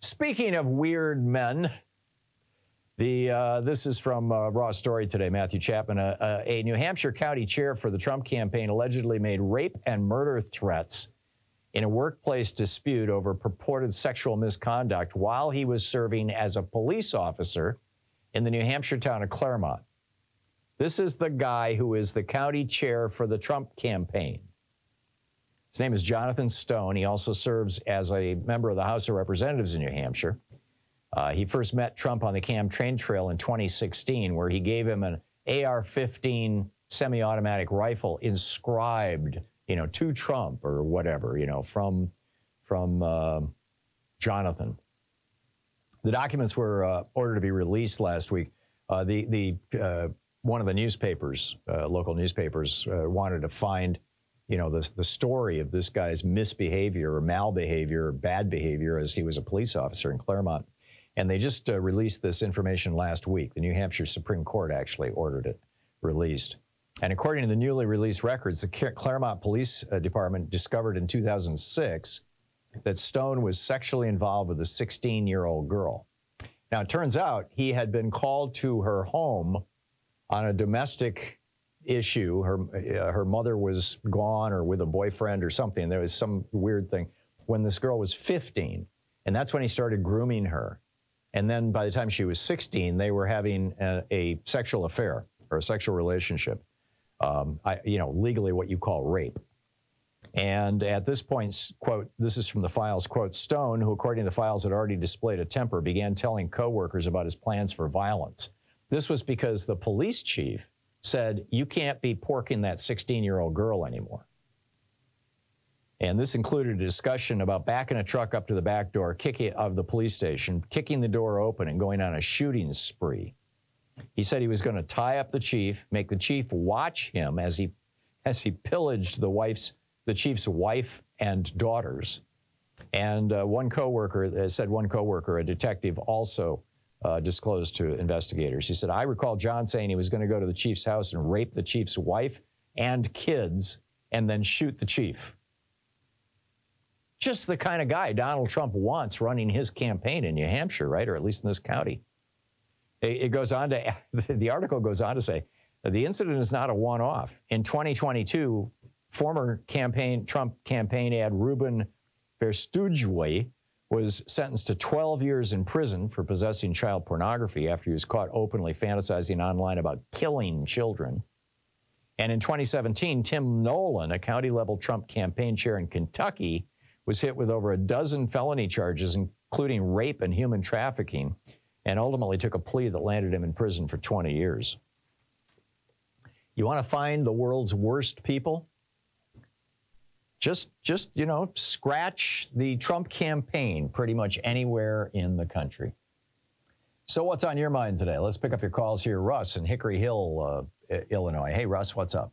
Speaking of weird men, this is from Raw Story today. Matthew Chapman, a New Hampshire county chair for the Trump campaign, allegedly made rape and murder threats in a workplace dispute over purported sexual misconduct while he was serving as a police officer in the New Hampshire town of Claremont. This is the guy who is the county chair for the Trump campaign. His name is Jonathan Stone. He also serves as a member of the House of Representatives in New Hampshire. He first met Trump on the campaign trail in 2016, where he gave him an AR-15 semi-automatic rifle inscribed, to Trump or whatever, from Jonathan. The documents were ordered to be released last week. One of the newspapers, local newspapers, wanted to find, the story of this guy's misbehavior or malbehavior or bad behavior as he was a police officer in Claremont. And they just released this information last week. The New Hampshire Supreme Court actually ordered it released. And according to the newly released records, the Claremont Police Department discovered in 2006 that Stone was sexually involved with a 16-year-old girl. Now, it turns out he had been called to her home on a domestic issue. Her mother was gone or with a boyfriend or something. There was some weird thing when this girl was 15. And that's when he started grooming her. And then by the time she was 16, they were having a sexual affair or a sexual relationship. Legally what you call rape. And at this point, quote, this is from the files, quote, Stone, who according to the files had already displayed a temper, began telling coworkers about his plans for violence. This was because the police chief said, you can't be porking that 16-year-old girl anymore. And this included a discussion about backing a truck up to the back door of the police station, kicking the door open and going on a shooting spree. He said he was going to tie up the chief, make the chief watch him as he pillaged the chief's wife and daughters. And one coworker, a detective, also disclosed to investigators. He said, I recall John saying he was going to go to the chief's house and rape the chief's wife and kids and then shoot the chief. Just the kind of guy Donald Trump wants running his campaign in New Hampshire, right? Or at least in this county. It goes on to, the article goes on to say, the incident is not a one-off. In 2022, former Trump campaign ad Ruben Verstujwe was sentenced to 12 years in prison for possessing child pornography after he was caught openly fantasizing online about killing children. And in 2017, Tim Nolan, a county-level Trump campaign chair in Kentucky, was hit with over a dozen felony charges, including rape and human trafficking, and ultimately took a plea that landed him in prison for 20 years. You want to find the world's worst people? Just scratch the Trump campaign pretty much anywhere in the country. So what's on your mind today? Let's pick up your calls here. Russ in Hickory Hill, Illinois. Hey, Russ, what's up?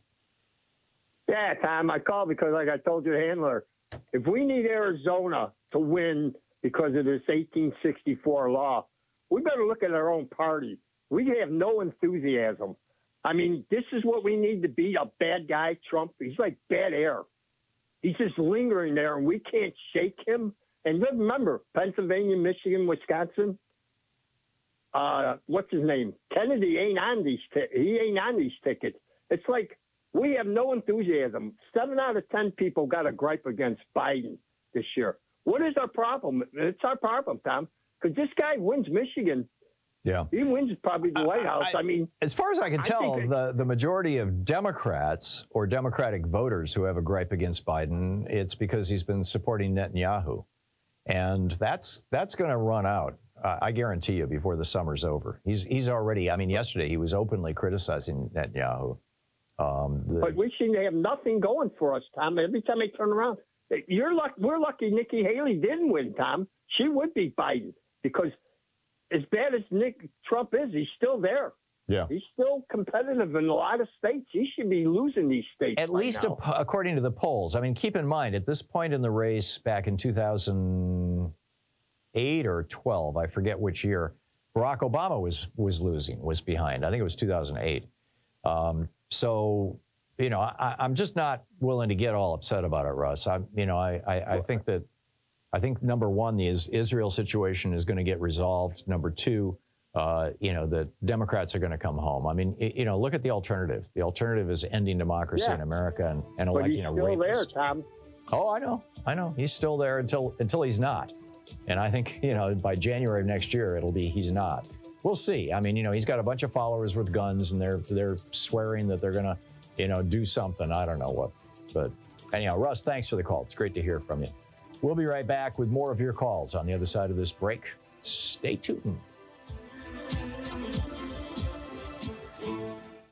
Yeah, Tom, I called because, like I told your handler, if we need Arizona to win because of this 1864 law, we better look at our own party. We have no enthusiasm. I mean, this is what we need to be, a bad guy, Trump. He's like bad air. He's just lingering there, and we can't shake him. And remember, Pennsylvania, Michigan, Wisconsin, what's his name? Kennedy ain't on these he ain't on these tickets. It's like we have no enthusiasm. 7 out of 10 people got a gripe against Biden this year. What is our problem? It's our problem, Tom, because this guy wins Michigan. Yeah. He wins probably the White House. I mean, as far as I can tell, the majority of Democrats or Democratic voters who have a gripe against Biden, it's because he's been supporting Netanyahu. And that's going to run out, I guarantee you, before the summer's over. He's already, I mean, yesterday he was openly criticizing Netanyahu. But we seem to have nothing going for us, Tom. Every time I turn around, we're lucky Nikki Haley didn't win, Tom. She would beat Biden because as bad as Trump is, he's still there. Yeah. He's still competitive in a lot of states. He should be losing these states. At least according to the polls. I mean, keep in mind, at this point in the race back in 2008 or 12, I forget which year, Barack Obama was losing, was behind. I think it was 2008. So, I'm just not willing to get all upset about it, Russ. I think that I think number one, the Israel situation is going to get resolved. Number two, the Democrats are going to come home. I mean, look at the alternative. The alternative is ending democracy in America and electing a rapist. Still there, Tom. Oh, I know. He's still there until he's not. And I think, by January of next year, he's not. We'll see. I mean, he's got a bunch of followers with guns, and they're swearing that they're going to, do something. I don't know what. But anyhow, Russ, thanks for the call. It's great to hear from you. We'll be right back with more of your calls on the other side of this break. Stay tuned.